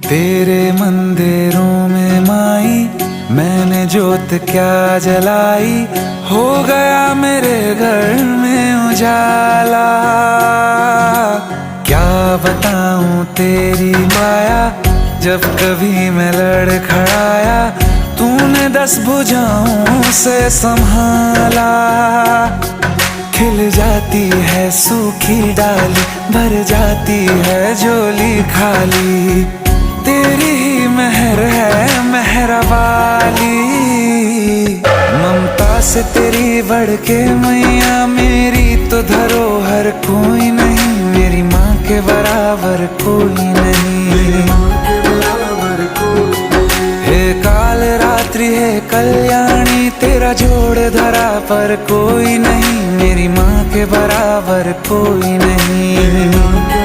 तेरे मंदिरों में माई मैंने जोत क्या जलाई, हो गया मेरे घर में उजाला। क्या बताऊं तेरी माया, जब कभी मैं लड़खड़ाया तूने 10 भुजाओं से संभाला। खिल जाती है सूखी डाली, भर जाती है झोली खाली, तेरी ही मेहर है मेहरा वाली। ममता से तेरी बढ़ के मैया मेरी तो धरोहर कोई नहीं, मेरी माँ के बराबर कोई नहीं। हे काल रात्रि है कल्याणी, तेरा जोड़ धरा पर कोई नहीं, मेरी माँ के बराबर कोई नहीं।